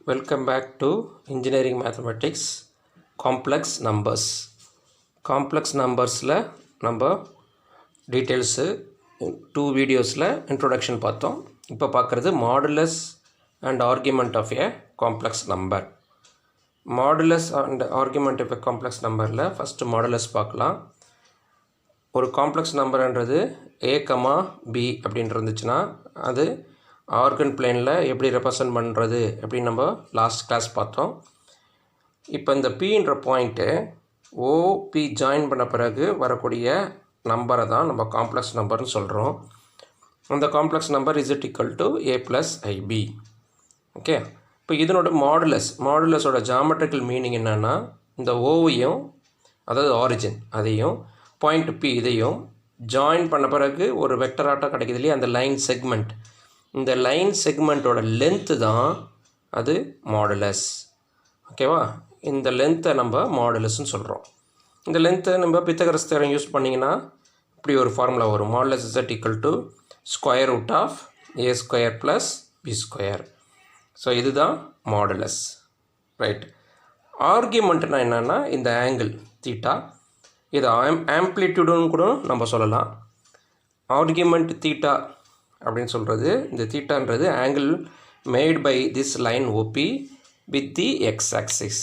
Welcome back to Engineering Mathematics Complex Numbers. Complex Numbersல நம்ம details 2 வீடியோஸில் introduction பார்த்தோம். இப்போ பார்க்குறது modulus and argument of a complex number. Modulus and argument of a complex நம்பரில் first modulus பார்க்கலாம். ஒரு complex நம்பர்ன்றது a, b அப்படின்னு இருந்துச்சுன்னா அது ஆர்கன் பிளேனில் எப்படி ரெப்ரசன்ட் பண்ணுறது அப்படின்னு நம்ம லாஸ்ட் கிளாஸ் பார்த்தோம். இப்போ இந்த பின்ற பாயிண்ட்டு ஓபி ஜாயின் பண்ண பிறகு வரக்கூடிய நம்பரை தான் நம்ம காம்ப்ளெக்ஸ் நம்பர்னு சொல்கிறோம். அந்த complex number is equal to a + ib. Okay, இப்போ இதனோட மாடுலஸோட ஜாமெட்ரிக்கல் மீனிங் என்னென்னா, இந்த ஓவையும் அதாவது ஆரிஜின் அதையும் பாயிண்ட் பி இதையும் ஜாயின் பண்ண பிறகு ஒரு வெக்டர் ஆட்டம் கிடைக்கிது இல்லையா, அந்த லைன் செக்மெண்ட், இந்த லைன் செக்மெண்ட்டோட லென்த்து தான் அது மாடுலஸ். ஓகேவா, இந்த லென்த்தை நம்ம மாடுலஸ்ன்னு சொல்கிறோம். இந்த லென்த்தை நம்ம பித்தகரஸ் தியரம் யூஸ் பண்ணிங்கன்னா இப்படி ஒரு ஃபார்முலா வரும். Modulus is equal to square root of a square plus b square. So இதுதான் மாடுலஸ், ரைட். ஆர்குமெண்ட்னா என்னென்னா இந்த ஆங்கிள் தீட்டா, இது ஆம்ப்ளிடியூடுன்னு கூட நம்ம சொல்லலாம். ஆர்குமெண்ட் தீட்டா அப்படின்னு சொல்கிறது, இந்த தீட்டான்றது angle made by this line OP with the x axis.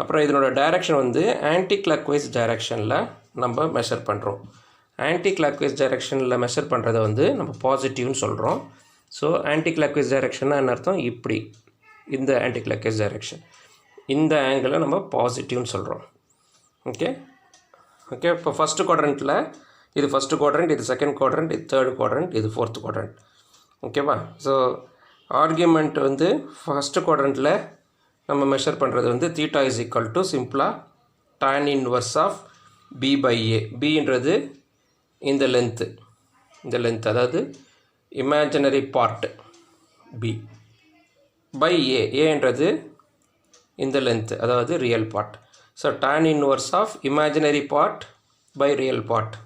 அப்புறம் இதனோட டைரக்ஷன் வந்து ஆன்டி கிளாக்வைஸ் டைரக்ஷனில் நம்ம மெஷர் பண்ணுறோம். ஆன்டி கிளாக்வைஸ் டைரக்ஷனில் மெஷர் பண்ணுறதை வந்து நம்ம பாசிட்டிவ்னு சொல்கிறோம். ஸோ ஆன்டி கிளாக்வைஸ் டைரக்ஷன்னா என்ன அர்த்தம், இப்படி இந்த ஆன்டி கிளாக்வைஸ் டைரக்ஷன், இந்த ஆங்கிளை நம்ம பாசிட்டிவ்னு சொல்கிறோம். ஓகே ஓகே இப்போ ஃபஸ்ட்டு குவாட்ரண்ட்டில் இது ஃபஸ்ட்டு குவாட்ரண்ட், இது செகண்ட் குவாட்ரண்ட், இது தேர்ட் குவாட்ரண்ட், இது ஃபோர்த் குவாட்ரண்ட். ஓகேவா, ஸோ ஆர்குமெண்ட் வந்து ஃபஸ்ட்டு குவாட்ரண்ட்டில் நம்ம மெஷர் பண்ணுறது வந்து தீட்டா இஸ் ஈக்குவல் டு சிம்பிளாக tan inverse of b by a. பின்றது இந்த லென்த்து அதாவது imaginary part b by a, ஏன்றது இந்த லென்த்து அதாவது real part. So tan inverse of imaginary part by real part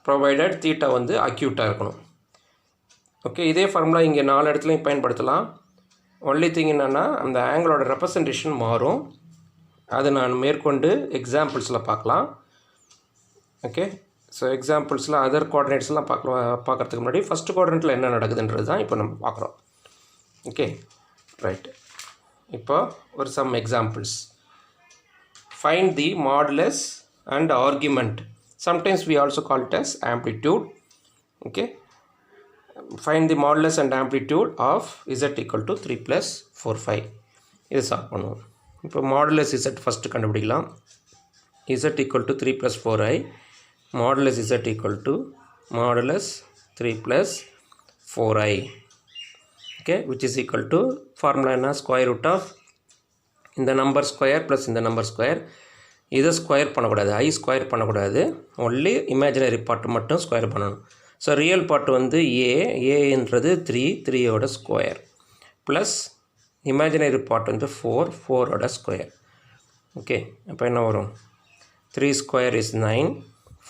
provided theta வந்து அக்யூட்டாக இருக்கணும். ஓகே, இதே ஃபார்முலா இங்கே 4 இடத்துலையும் பயன்படுத்தலாம். ஒன்லி திங் என்னென்னா அந்த ஆங்கிளோட ரெப்ரசன்டேஷன் மாறும். அது நான் மேற்கொண்டு எக்ஸாம்பிள்ஸில் பார்க்கலாம். ஓகே, ஸோ எக்ஸாம்பிள்ஸில் அதர் கோஆர்டினேட்ஸ்லாம் பார்க்குறதுக்கு முன்னாடி ஃபஸ்ட்டு குவாட்ரண்ட்டில் என்ன நடக்குதுன்றது தான் இப்போ நம்ம பார்க்குறோம். Okay, right. இப்போ ஒரு some examples. Find the modulus and argument. Sometimes we also call it as amplitude. Okay, find the modulus and amplitude of z equal to 3 plus 4 5. இது சால்வ் பண்ணுவோம். இப்போ மாடுலஸ் z ஃபஸ்ட்டு கண்டுபிடிக்கலாம். z equal to 3 plus 4i. Modulus z equal to modulus 3 plus 4i. Okay, which is equal to formula என்ன, square root of இந்த number square plus இந்த number square. இதை square பண்ணக்கூடாது, ஐ square பண்ணக்கூடாது, only imaginary part மட்டும் square பண்ணணும். So real part வந்து ஏன்றது 3ஓட ஸ்கொயர் ப்ளஸ் இமேஜினரி பார்ட் வந்து 4ஓட ஸ்கொயர். ஓகே, அப்போ என்ன வரும், 3 square is 9,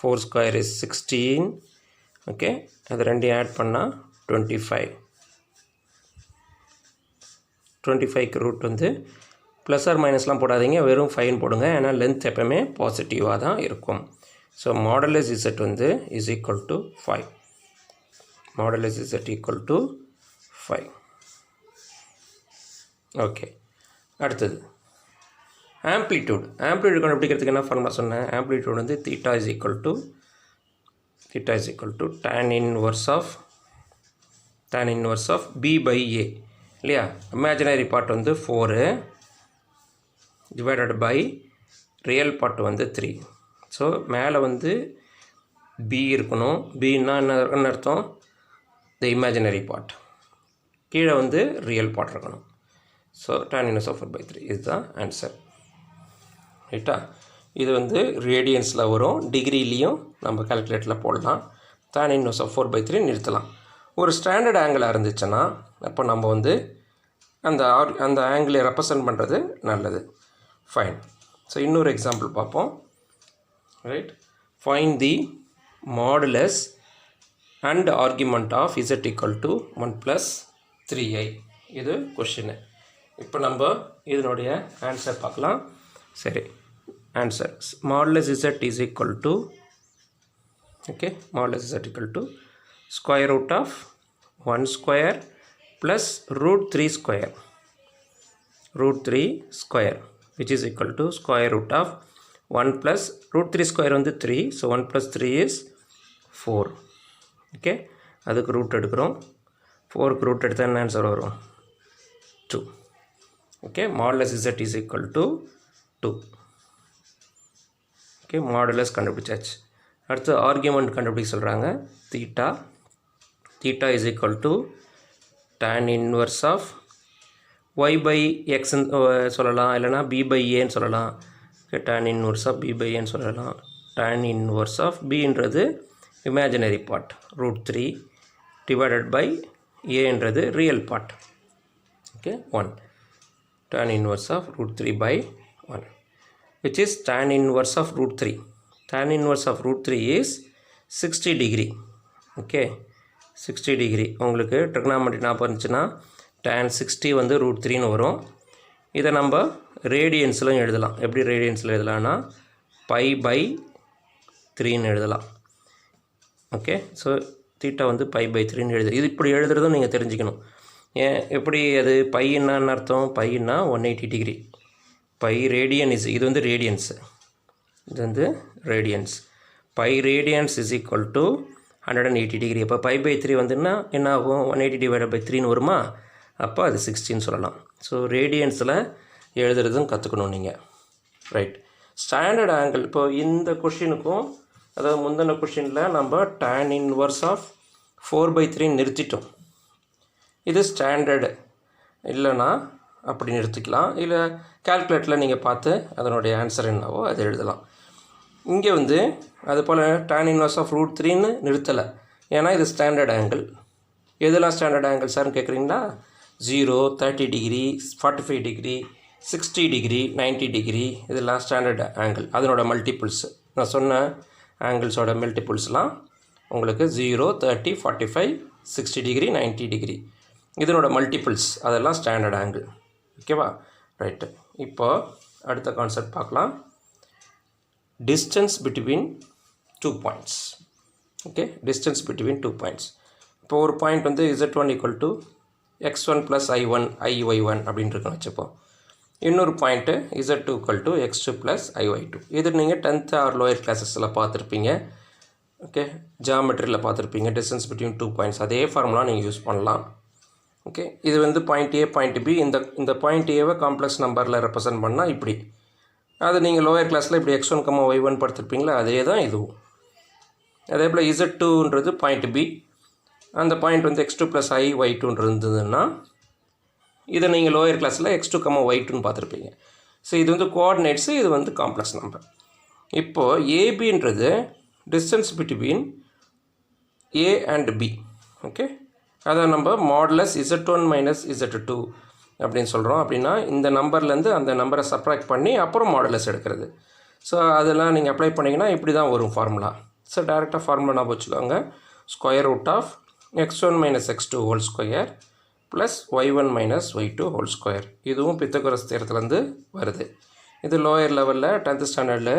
4 square is 16. Okay, அது ரெண்டையும் ஆட் பண்ணால் 25. 25க்கு ரூட் வந்து ப்ளஸ் ஆர் மைனஸ்லாம் போடாதீங்க, வெறும் 5 போடுங்க, ஏன்னா லென்த் எப்போவுமே பாசிட்டிவாக தான் இருக்கும். ஸோ மாடுலஸ் இசட் வந்து is equal to 5. Modulus Z equal to 5. Okay, அடுத்தது ஆம்ப்ளிடியூட். கண்டுபிடிக்கிறதுக்கு என்ன ஃபார்முலா சொன்னேன், ஆம்ப்ளிடியூட் வந்து theta is equal to tan inverse of b by a இல்லையா. இமேஜினரி பார்ட் வந்து 4 divided by ரியல் பார்ட் வந்து 3. ஸோ மேலே வந்து b இருக்கணும், bன்னா என்ன அர்த்தம், த இமேஜினரி பார்ட், கீழே வந்து ரியல் பார்ட் இருக்கணும். ஸோ tan inverse of 4/3 இதுதான் ஆன்சர், ரைட்டா. இது வந்து ரேடியன்ஸில் வரும், டிகிரிலையும் நம்ம கால்குலேட்டரில் போடலாம். tan inverse of 4/3 நிறுத்தலாம். ஒரு ஸ்டாண்டர்ட் ஆங்கிளாக இருந்துச்சுன்னா அப்போ நம்ம வந்து அந்த ஆங்கிளை ரெப்ரசன்ட் பண்ணுறது நல்லது. ஃபைன். ஸோ இன்னொரு எக்ஸாம்பிள் பார்ப்போம், right. Find the modulus and argument of z equal to 1 plus 3i. இது கொஷின். இப்போ நம்ம இதனுடைய ஆன்சர் பார்க்கலாம். சரி, answer modulus z is equal to modulus z equal to square root of 1 square plus root 3 square which is equal to square root of 1 plus root 3 square வந்து 3, so 1 plus 3 is 4. அதுக்கு root எடுக்கிறோம். 4க்கு root எடுத்தால் என்ன answer வரும்? 2. Modulus z is equal to 2. Modulus கண்டுபிடிச்சாச்சு. அடுத்து argument கண்டுபிடிக்க சொல்கிறாங்க. Theta is equal to tan inverse of y by எக்ஸ்ன்னு சொல்லலாம், இல்லைனா பி பை ஏன்னு சொல்லலாம். tan inverse of b by ஏன்னு சொல்லலாம். tan இன்வர்ஸ் ஆஃப் பின்றது இமேஜினரி பார்ட் √3 டிவைடட் பை ஏன்றது real part. 1 tan inverse of √3 by 1 which is tan inverse of √3. tan inverse of √3 is 60 degree. 60 degree. உங்களுக்கு trigonometry ஞாபகம் இருந்துச்சுன்னா tan 60 வந்து √3ன்னு வரும். இதை நம்ம ரேடியன்ஸ்லையும் எழுதலாம். எப்படி ரேடியன்ஸில் எழுதலாம்னா π/3ன்னு எழுதலாம். ஸோ தீட்டா வந்து π/3ன்னு எழுதுறது. இது இப்படி எழுதுறதும் நீங்கள் தெரிஞ்சுக்கணும். ஏன் எப்படி அது பையன்னா அர்த்தம்? பையன்னா 180 டிகிரி. பை ரேடியன் இஸ், இது வந்து ரேடியன்ஸு, இது வந்து radians. Pi radians is equal to 180 degree. அப்போ π/3 வந்துன்னா என்ன ஆகும்? 180 டிவைடட் பை 3ன்னு வருமா? அப்போ அது 60ன்னு சொல்லலாம். ஸோ ரேடியன்ஸில் எழுதுறதும் கற்றுக்கணும் நீங்கள். ரைட். ஸ்டாண்டர்ட் ஆங்கிள் இப்போ இந்த கொஷினுக்கும் அதாவது முந்தின கொஷினில் நம்ம tan இன்வர்ஸ் ஆஃப் 4/3 நிறுத்திட்டோம். இது ஸ்டாண்டர்டு இல்லைனா அப்படி நிறுத்திக்கலாம். இல்லை கால்குலேட்டரில் நீங்கள் பார்த்து அதனுடைய ஆன்சர் என்னவோ அதை எழுதலாம். இங்கே வந்து அது போல் tan இன்வர்ஸ் ஆஃப் √3ன்னு நிறுத்தலை. ஏன்னா இது ஸ்டாண்டர்ட் ஆங்கிள். எதெல்லாம் ஸ்டாண்டர்ட் ஆங்கிள் சார்னு கேட்குறீங்களா? 0, 30 டிகிரி, 45 டிகிரி, 60 டிகிரி, 90 டிகிரி, இதெல்லாம் ஸ்டாண்டர்ட் ஆங்கிள். அதனோட மல்டிபிள்ஸ் நான் சொன்ன ஆங்கிள்ஸோட மல்டிபிள்ஸ்லாம் உங்களுக்கு 0, 30, 45, 60 டிகிரி, 90 டிகிரி இதனோட மல்டிபிள்ஸ் அதெல்லாம் ஸ்டாண்டர்ட் ஆங்கிள். ஓகேவா? ரைட்டு. இப்போ அடுத்த கான்செப்ட் பார்க்கலாம். Distance between 2 points. Distance between 2 points. இப்போ ஒரு பாயிண்ட் வந்து z1 equal to x1 plus i1 iy1 அப்படின்னு இருக்குன்னு வச்சுப்போம். இன்னொரு point z2 equal to x2 plus iy2. இது நீங்கள் 10th ஆர் லோயர் கிளாஸஸில் பார்த்துருப்பீங்க. ஜியாமெட்ரியில் பார்த்துருப்பீங்க. டிஸ்டன்ஸ் பிட்வீன் 2 பாயிண்ட்ஸ் அதே ஃபார்முலா நீங்கள் யூஸ் பண்ணலாம். இது வந்து பாயிண்ட் ஏ பாயிண்ட் பி. இந்த பாயிண்ட் ஏவை காம்ப்ளெக்ஸ் நம்பரில் ரெப்ரசன்ட் பண்ணால் இப்படி. அது நீங்கள் லோயர் கிளாஸில் இப்படி x1, y1 படுத்திருப்பீங்களா, அதே தான் இதுவும். அதே போல் z2ன்றது பாயிண்ட் பி. அந்த பாயிண்ட் வந்து x2 ப்ளஸ் iy2 இருந்ததுன்னா இதை நீங்கள் லோயர் கிளாஸில் x2, y2ன்னு பார்த்துருப்பீங்க. ஸோ இது வந்து கோஆர்டினேட்ஸு, இது வந்து காம்ப்ளெக்ஸ் நம்பர். இப்போது ஏபின்றது distance between A and B. அதை நம்ம மாடுலஸ் z1 மைனஸ் z2 அப்படின்னு சொல்கிறோம். அப்படின்னா இந்த நம்பர்லேருந்து அந்த நம்பரை சப்ராக்ட் பண்ணி அப்புறம் மாடுலஸ் எடுக்கிறது. ஸோ அதெல்லாம் நீங்கள் அப்ளை பண்ணிங்கன்னா இப்படி தான் வரும் ஃபார்முலா. ஸோ டேரெக்டாக ஃபார்முலா நான் வச்சுக்கோங்க. Square root of x1 minus x2 whole square plus y1 minus y2 whole square. இதுவும் பித்தகோரஸ் தியரத்துலேருந்து வருது. இது லோயர் லெவலில் 10th ஸ்டாண்டர்டில்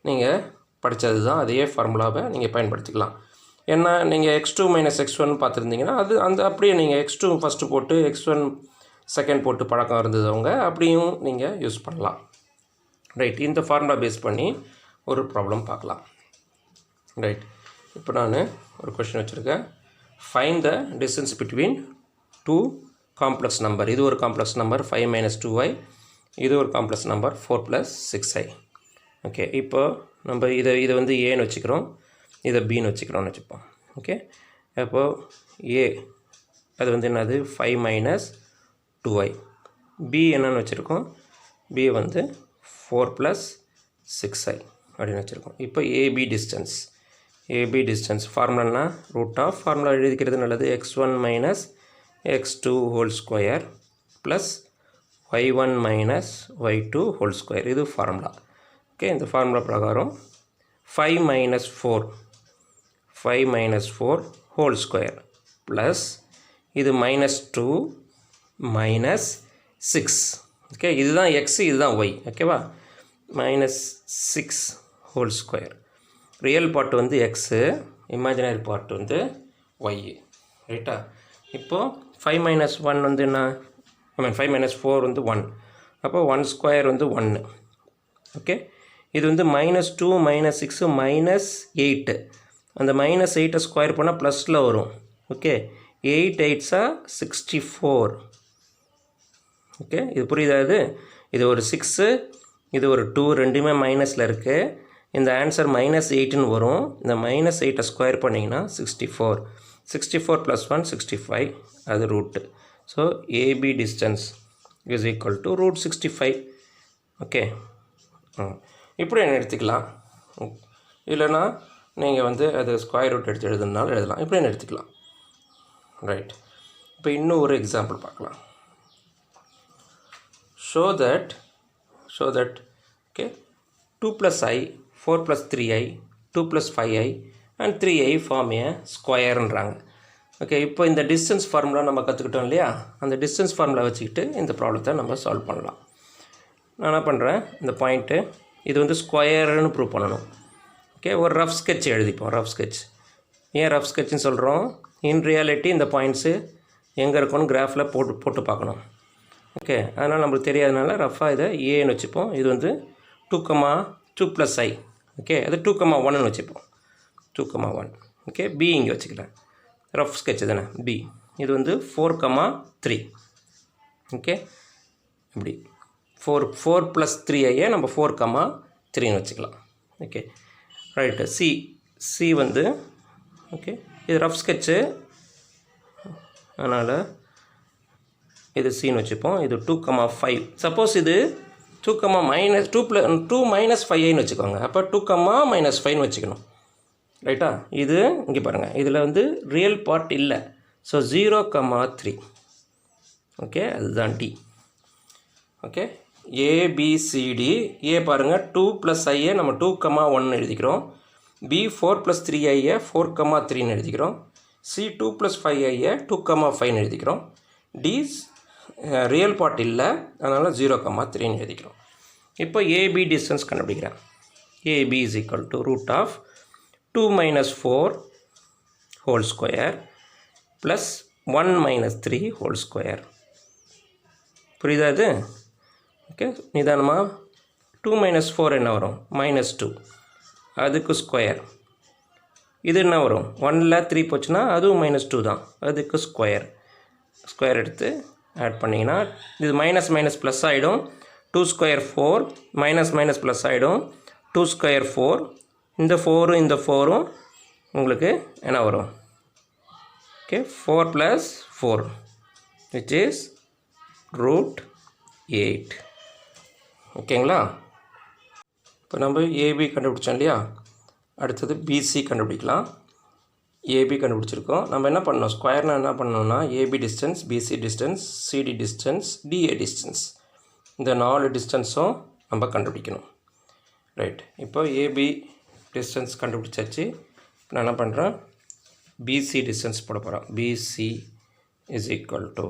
நீங்கள் படித்தது தான். அதே ஃபார்முலாவை நீங்கள் பயன்படுத்திக்கலாம். ஏன்னா நீங்கள் x2 மைனஸ் x1 பார்த்துருந்தீங்கன்னா அது அப்படியே நீங்கள் x2 ஃபஸ்ட்டு போட்டு x1 செகண்ட் போட்டு பழக்கம் இருந்ததவங்க அப்படியும் நீங்கள் யூஸ் பண்ணலாம். ரைட். இந்த ஃபார்முலா பேஸ் பண்ணி ஒரு ப்ராப்ளம் பார்க்கலாம். ரைட். இப்போ நான் ஒரு கொஷின் வச்சுருக்கேன். Find the distance between 2 complex number. இது ஒரு காம்ப்ளெக்ஸ் நம்பர் 5 மைனஸ் 2y. இது ஒரு காம்ப்ளெக்ஸ் நம்பர் 4 ப்ளஸ் 6i. இப்போ நம்ம இதை வந்து ஏன்னு வச்சுக்கிறோம், இதை பின்னு வச்சுக்கிறோன்னு வச்சுப்போம். அப்போது ஏ அது வந்து என்னது 5 மைனஸ் 2y. பி என்னன்னு வச்சுருக்கோம், பி வந்து 4 ப்ளஸ் 6i அப்படின்னு வச்சுருக்கோம். இப்போ ஏபி டிஸ்டன்ஸ் ஃபார்முலானா ரூட் ஆஃப் ஃபார்முலா எழுதிக்கிறது நல்லது. x1 minus x2 whole square plus y1 minus y2 whole square. இது ஃபார்முலா. இந்த ஃபார்முலா பிரகாரம் 5 மைனஸ் 4 ஹோல் ஸ்கொயர் ப்ளஸ் இது -2 மைனஸ் 6. ஓகே, இதுதான் எக்ஸ், இதுதான் ஒய். ஓகேவா? -6 ஹோல் ஸ்கொயர். ரியல் பார்ட் வந்து எக்ஸு, இமேஜினரி பார்ட் வந்து ஒய். ரைட்டா? இப்போது 5 - 1 வந்து என்ன? 5 - 4 வந்து 1. அப்போ 1 ஸ்கொயர் வந்து 1. ஓகே, இது வந்து -2 -6 -8. அந்த -8 ஸ்கொயர் பண்ணால் ப்ளஸில் வரும். Okay, 8 8s 64. ஓகே, இது புரியுதா? இது ஒரு 6, இது ஒரு 2, ரெண்டுமே மைனஸில் இருக்குது. இந்த ஆன்சர் -8ன்னு வரும். இந்த -8 ஸ்கொயர் பண்ணிங்கன்னா 64. 64 + 1 65, அது root. So AB distance is equal to √65. Okay, இப்படி என்ன எடுத்துக்கலாம். இல்லைனா நீங்கள் வந்து அது ஸ்கொயர் ரூட் எடுத்து எழுதுனாலும் எழுதலாம். இப்படி என்ன எடுத்துக்கலாம். ரைட். இப்போ இன்னும் ஒரு எக்ஸாம்பிள் பார்க்கலாம். Show that okay 2 + i 4 + 3i 2 + 5i and 3i form A ஸ்கொயர்ன்றாங்க. ஓகே, இப்போ இந்த டிஸ்டன்ஸ் ஃபார்முலா நம்ம கற்றுக்கிட்டோம் இல்லையா? அந்த டிஸ்டன்ஸ் ஃபார்முலா வச்சுக்கிட்டு இந்த ப்ராப்ளத்தை நம்ம சால்வ் பண்ணலாம். நான் என்ன பண்ணுறேன், இந்த பாயிண்ட்டு இது வந்து ஸ்கொயர்னு ப்ரூவ் பண்ணணும். ஓகே, ஒரு ரஃப் ஸ்கெட்ச் எழுதிப்போம். Rough sketch. ஏன் ரஃப் ஸ்கெட்ச்னு சொல்கிறோம்? இன் ரியாலிட்டி இந்த பாயிண்ட்ஸு எங்கே இருக்குன்னு கிராஃபில் போட்டு பார்க்கணும். ஓகே, அதனால் நம்மளுக்கு தெரியாதனால ரஃபாக இதை ஏன்னு வச்சுப்போம். இது வந்து 2 + i. ஓகே, அது 2, 1ன்னு வச்சுப்போம். 2, 1. ஓகே, பி இங்கே வச்சுக்கிறேன். ரஃப் ஸ்கெட்ச் தானே பி. இது வந்து 4, 3. ஓகே, இப்படி 4 + 3i நம்ம 4, 3ன்னு வச்சுக்கலாம். Okay, right. சி வந்து ஓகே, இது ரஃப் ஸ்கெட்சு, அதனால் இது சின்னு வச்சுப்போம். இது 2, 5. சப்போஸ் இது 2, -2 -5iன்னு வச்சுக்கோங்க. அப்போ 2, -5ன்னு வச்சுக்கணும். ரைட்டா? இது இங்கே பாருங்கள், இதில் வந்து ரியல் பார்ட் இல்லை. ஸோ 0, 3. ஓகே, அதுதான் டி. Okay, ABCD. ஏ பாருங்கள், 2 + i நம்ம 2, 1 எழுதிக்கிறோம். பி 4 + 3i 4, 3ன்னு எழுதிக்கிறோம். சி 2 + 5i 2, 5ன்னு எழுதிக்கிறோம். டி ரியல் பார்ட் இல்லை, அதனால் 0, 3ன்னு எழுதிக்கிறோம். இப்போ ஏபி டிஸ்டன்ஸ் கண்டுபிடிக்கிறேன். AB is equal to √2 - 4 whole square plus 1 - 3 whole square. புரியுதா இது? ஓகே, நிதானமாக 2 - 4 என்ன வரும்? -2. அதுக்கு ஸ்கொயர். இது என்ன வரும்? 1ல் 3 போச்சுன்னா அதுவும் -2 தான். அதுக்கு ஸ்கொயர் எடுத்து ஆட் பண்ணிங்கன்னா இது மைனஸ் ப்ளஸ் ஆகிடும். 2 ஸ்கொயர் 4, மைனஸ் ப்ளஸ் ஆகிடும். 2 ஸ்கொயர் 4, இந்த 4ம் இந்த 4ம் உங்களுக்கு என்ன வரும்? Okay, 4 + 4 which is √8. ஓகேங்களா? இப்போ நம்ம ஏபி கண்டுபிடிச்சோம் இல்லையா? அடுத்தது பிசி கண்டுபிடிக்கலாம். ஏபி கண்டுபிடிச்சிருக்கோம். நம்ம என்ன பண்ணோம்? ஸ்கொயர்னா என்ன பண்ணோம்னா AB distance, BC distance, CD distance, DA distance, இந்த 4 டிஸ்டன்ஸும் நம்ம கண்டுபிடிக்கணும். ரைட். இப்போ ஏபி டிஸ்டன்ஸ் கண்டுபிடிச்சாச்சு. நான் என்ன பண்ணுறேன்? பிசி டிஸ்டன்ஸ் போட போகிறோம். BC is equal to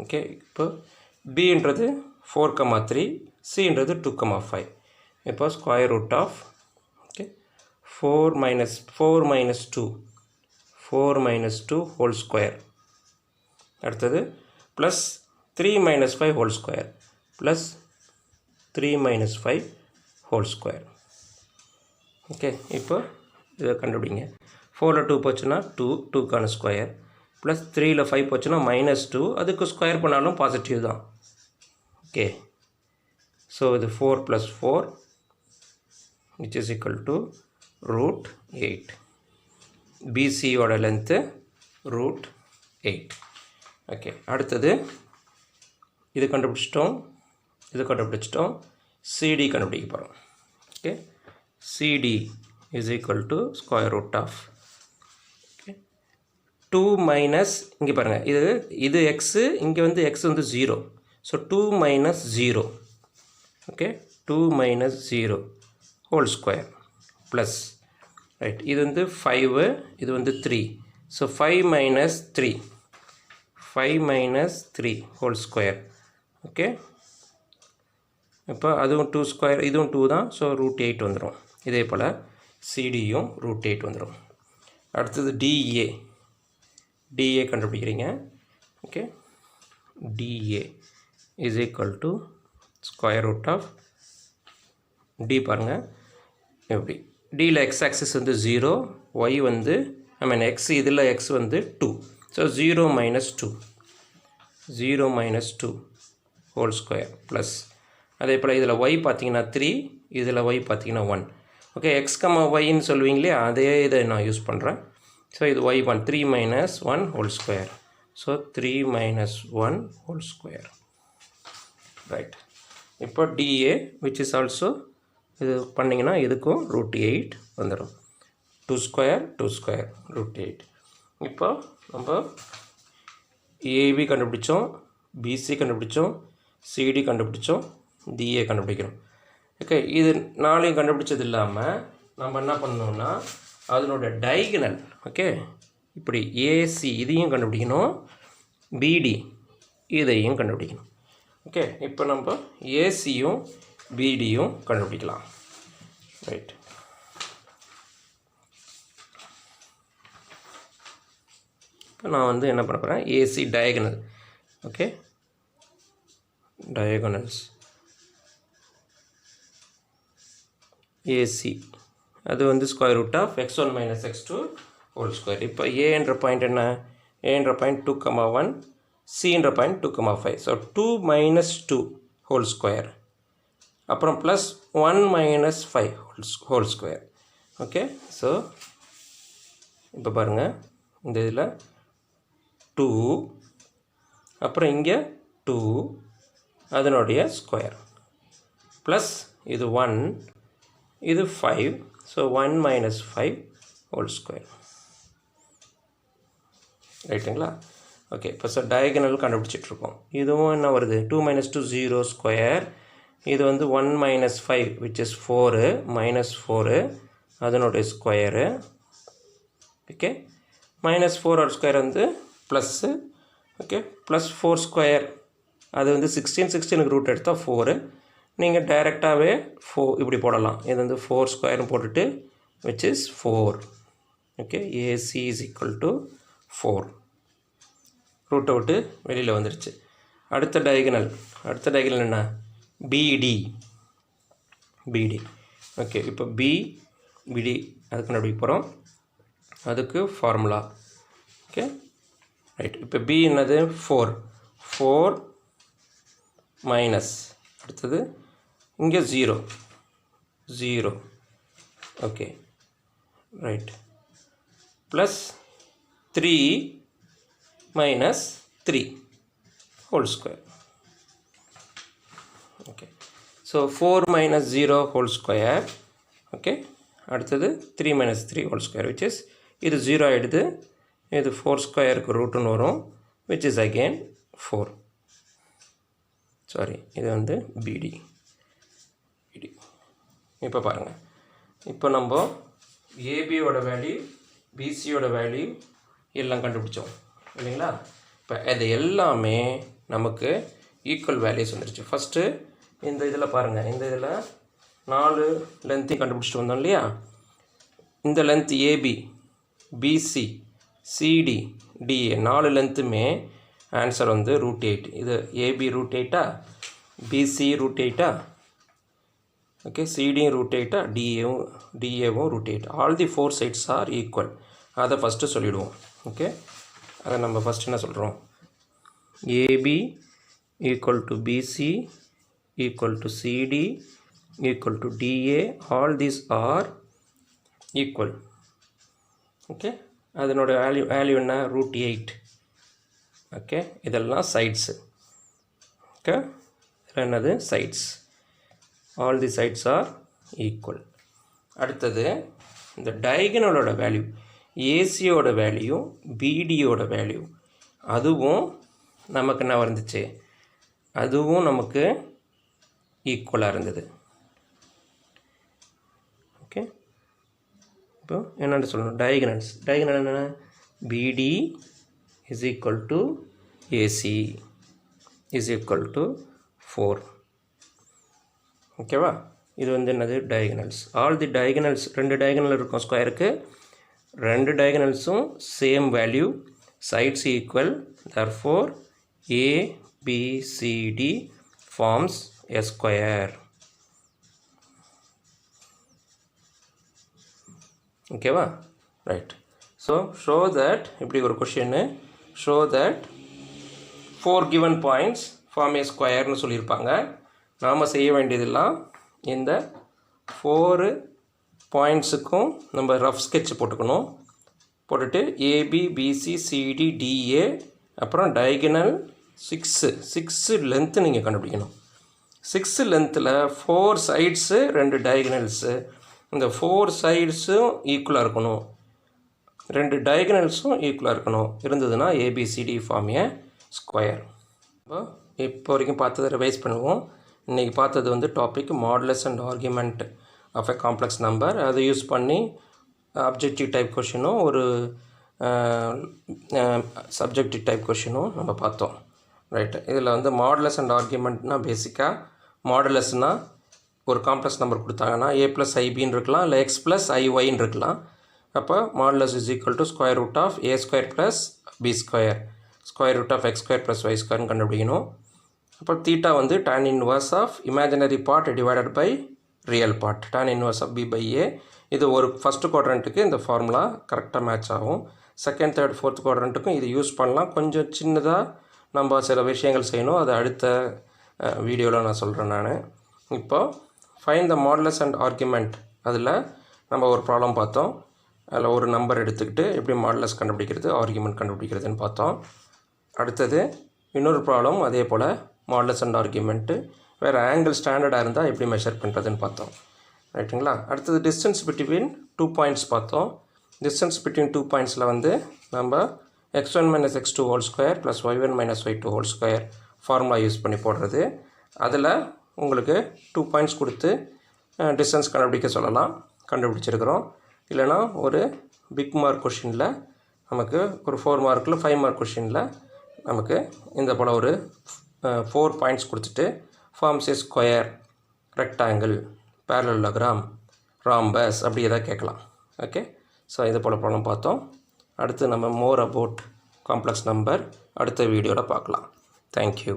okay, இப்போ பின்றது 4, 3, சின்றது 2, 5. இப்போ square root of okay 4 - 2 whole square. அடுத்தது plus 3 - 5 whole square plus 3 - 5 whole square. Okay, இப்போ இதை கண்டுபிடிங்க. 4ல் 2 போச்சுன்னா 2க்கான ஸ்கொயர் ப்ளஸ் 3ல் 5 போச்சுன்னா -2. அதுக்கு ஸ்கொயர் பண்ணாலும் பாசிட்டிவ் தான். ஓகே, ஸோ இது 4 + 4 which is equal to √8. பிசியோட லென்த்து √8. ஓகே, அடுத்தது இது கண்டுபிடிச்சிட்டோம். சிடி கண்டுபிடிக்க போகிறோம். Okay, CD is equal to square root of okay 2 minus இங்கே பாருங்கள், இது எக்ஸு, இங்கே வந்து எக்ஸ் வந்து 0. So 2 - 0. Okay, 2 - 0 whole square plus right. இது வந்து 5, இது வந்து 3. So 5 - 3 whole square. ஓகே, இப்போ அதுவும் 2 ஸ்கொயர், இதுவும் 2 தான். ஸோ √8 வந்துடும். இதே போல் சிடியும் √8 வந்துடும். அடுத்தது டிஏ கண்டுபிடிக்கிறீங்க. Okay, DA is equal to square root of D. பாருங்கள் எப்படி டியில் எக்ஸ் ஆக்சிஸ் வந்து 0, ஒய் வந்து எக்ஸ், இதில் எக்ஸ் வந்து 2. ஸோ 0 - 2 ஹோல் ஸ்கொயர் ப்ளஸ், அதே போல் இதில் ஒய் பார்த்தீங்கன்னா 3, இதில் ஒய் பார்த்தீங்கன்னா 1. ஓகே, எக்ஸ் ஒய்ன்னு சொல்லுவீங்களே, அதே இதை நான் யூஸ் பண்ணுறேன். ஸோ இது Y 1, 3 - 1 whole square. So 3 - 1 whole square. Right. இப்போ டிஏ விச் இஸ் ஆல்சோ இது பண்ணிங்கன்னா இதுக்கும் √8 வந்துடும். 2 ஸ்கொயர் √8. இப்போ நம்ம ஏபி கண்டுபிடிச்சோம், பிசி கண்டுபிடிச்சோம், சிடி கண்டுபிடிச்சோம், டிஏ கண்டுபிடிக்கிறோம். ஓகே, இது 4 கண்டுபிடிச்சது இல்லாமல் நம்ம என்ன பண்ணணும்னா அதனோட டைகனல், ஓகே, இப்படி ஏசி இதையும் கண்டுபிடிக்கணும், பிடி இதையும் கண்டுபிடிக்கணும். ஓகே, இப்போ நம்ம ஏசியும் பிடியும் கண்டுபிடிக்கலாம். ரைட். இப்போ நான் வந்து என்ன பண்ண போகிறேன், AC diagonal. Okay, diagonals AC அது வந்து square root of x1 - x2 whole square. இப்போ ஏ என்ற பாயிண்ட் என்ன, ஏ என்ற பாயிண்ட் 2,1, சி என்ற பாயிண்ட் 2,5. ஸோ 2 - 2 ஹோல் ஸ்கொயர், அப்புறம் plus 1 - 5 whole square. Okay, so இப்போ பாருங்கள், இந்த இதில் 2, அப்புறம் இங்கே 2 அதனுடைய ஸ்கொயர், ப்ளஸ் இது 1, இது 5. So 1 - 5 whole square. ரைட்டுங்களா? ஓகே, இப்போ ஸோ டயகனல் கண்டுபிடிச்சிட்ருக்கோம். இதுவும் என்ன வருது, 2 - 2 0 ஸ்கொயர். இது வந்து 1 - 5 விச் இஸ் 4 -4 அதனுடைய ஸ்கொயரு. ஓகே, -4 ஹோல் ஸ்கொயர் வந்து ப்ளஸ்ஸு. ஓகே, ப்ளஸ் 4 ஸ்கொயர் அது வந்து 16க்கு ரூட் எடுத்தால் 4. நீங்கள் டைரெக்டாகவே 4 இப்படி போடலாம். இது வந்து 4 ஸ்கொயர்னு போட்டுட்டு which is 4. Okay, AC is equal to 4. ரூட்டை விட்டு வெளியில் வந்துடுச்சு. அடுத்த டயகனல் என்ன, பிடி. ஓகே, இப்போ பிடி அதுக்கு கண்டுபிடிக்க போகிறோம். அதுக்கு ஃபார்முலா. Okay, right. இப்போ பி என்னது, 4 மைனஸ், அடுத்தது இங்கே 0. Okay, right, plus 3 - 3 whole square. Okay, so 4 - 0 whole square. Okay, அடுத்தது 3 - 3 ஹோல் ஸ்கொயர் விச் இஸ் இது 0 ஆகிடுது. இது 4 ஸ்கொயருக்கு ரூட்டுன்னு வரும் விச் இஸ் அகெயின் 4. சாரி, இது வந்து பிடி. இப்போ பாருங்கள், இப்போ நம்ம ஏபியோட வேல்யூ, பிசியோட வேல்யூ எல்லாம் கண்டுபிடிச்சோம் இல்லைங்களா? இப்போ அது எல்லாமே நமக்கு ஈக்குவல் வேல்யூஸ் வந்துருச்சு. ஃபஸ்ட்டு இந்த இதில் பாருங்கள், இந்த இதில் 4 லென்த்தையும் கண்டுபிடிச்சிட்டு வந்தோம் இல்லையா? இந்த length AB, BC, CD, DA 4 லென்த்துமே ஆன்சர் வந்து √8. இது ஏபி √8, பிசி √8, ஓகே, சிடியும் √8, டிஏவும் √8. All the 4 sides are equal. அதை ஃபஸ்ட்டு சொல்லிவிடுவோம். ஓகே, அதை நம்ம ஃபஸ்ட்டு என்ன சொல்கிறோம், AB equal to BC equal to CD equal to DA, all these are equal. Okay, அதனோட வேல்யூ என்ன, √8. ஓகே, இதெல்லாம் சைட்ஸு. ஓகே, என்னது sides, all the sides are equal. அடுத்தது இந்த டயகனலோட வேல்யூ, ஏசியோட வேல்யூ, பிடியோட வேல்யூ, அதுவும் நமக்கு என்ன வந்துச்சு, அதுவும் நமக்கு ஈக்குவலாக இருந்தது. ஓகே, இப்போ என்னென்னு சொல்லணும், டயகனல் என்னென்ன, பிடி is equal to AC is equal to 4. ஓகேவா? இது வந்து என்னது diagonals. All the diagonals, ரெண்டு diagonal இருக்கும் ஸ்கொயருக்கு, ரெண்டு diagonalஸும் same value, sides equal, therefore ABCD forms a square. ஓகேவா? ரைட். ஸோ ஷோ தட், இப்படி ஒரு கொஷின்னு, show that 4 given points form a squareனு சொல்லியிருப்பாங்க. நாம் செய்ய வேண்டியதெல்லாம் இந்த 4 பாயிண்ட்ஸுக்கும் நம்ம ரஃப் ஸ்கெட்ச் போட்டுக்கணும். போட்டுட்டு ABBCCDDA அப்புறம் டயகனல் 6 லென்த்து நீங்கள் கண்டுபிடிக்கணும். 6 லென்த்தில் 4 சைட்ஸு 2 டயகனல்ஸு, இந்த 4 சைட்ஸும் ஈக்குவலாக இருக்கணும், 2 டயகனல்ஸும் ஈக்குவலாக இருக்கணும். இருந்ததுன்னா ABCD ஃபார்ம் ஏ ஸ்கொயர். இப்போ வரைக்கும் பார்த்ததை ரிவைஸ் பண்ணுவோம். இன்றைக்கி பார்த்தது வந்து topic modulus and argument of a complex number. அதை யூஸ் பண்ணி அப்ஜெக்டிவ் டைப் கொஷினும் ஒரு சப்ஜெக்டிவ் டைப் கொஷினும் நம்ம பார்த்தோம். ரைட்டு. இதில் வந்து மாடுலஸ் அண்ட் ஆர்குமெண்ட்னால் பேசிக்காக மாடுலஸ்னால் ஒரு காம்ப்ளெக்ஸ் நம்பர் கொடுத்தாங்கன்னா a+ib இருக்கலாம், இல்லை x+iy இருக்கலாம். அப்போ modulus is equal to square root of a² + b², square root of x² + y² கண்டுபிடிக்கணும். அப்போ தீட்டா வந்து tan inverse of imaginary part divided by real part, tan inverse of b/a. இது ஒரு ஃபஸ்ட்டு குவாட்ரண்ட்டுக்கு இந்த ஃபார்முலா கரெக்டாக match ஆகும். Second, third, fourth குவாட்ரண்ட்டுக்கும் இது use பண்ணலாம். கொஞ்சம் சின்னதாக நம்ம சில விஷயங்கள் செய்யணும், அதை அடுத்த வீடியோவில் நான் சொல்கிறேன். நான் இப்போ find the modulus and argument, அதில் நம்ம ஒரு ப்ராப்ளம் பார்த்தோம். அதில் ஒரு நம்பர் எடுத்துக்கிட்டு எப்படி மாடுலஸ் கண்டுபிடிக்கிறது, ஆர்குமெண்ட் கண்டுபிடிக்கிறதுன்னு பார்த்தோம். அடுத்தது இன்னொரு ப்ராப்ளம் அதே போல் மாடுலஸ் அண்ட் ஆர்குமெண்ட்டு, வேறு ஆங்கிள் ஸ்டாண்டர்டாக இருந்தால் எப்படி மெஷர் பண்ணுறதுன்னு பார்த்தோம். ரைட்டுங்களா? அடுத்தது டிஸ்டன்ஸ் பிட்வீன் 2 பாயிண்ட்ஸ் பார்த்தோம். டிஸ்டன்ஸ் பிட்வீன் 2 பாயிண்ட்ஸில் வந்து நம்ம x1 - x2 whole square + y1 - y2 whole square formula use பண்ணி போடுறது. அதில் உங்களுக்கு 2 பாயிண்ட்ஸ் கொடுத்து டிஸ்டன்ஸ் கண்டுபிடிக்க சொல்லலாம், கண்டுபிடிச்சிருக்கிறோம். இல்லைனா ஒரு பிக் மார்க் கொஷினில் நமக்கு ஒரு 4 மார்க்கில் 5 மார்க் கொஷினில் நமக்கு இந்த போல் ஒரு 4 பாயிண்ட்ஸ் கொடுத்துட்டு forms a square, rectangle, parallelogram, rhombus அப்படி எதாவது கேட்கலாம். ஓகே. ஸோ இது போல் ப்ராப்ளம் பார்த்தோம். அடுத்து நம்ம மோர் அபவுட் காம்ப்ளெக்ஸ் நம்பர் அடுத்த வீடியோவில் பார்க்கலாம். தேங்க்யூ.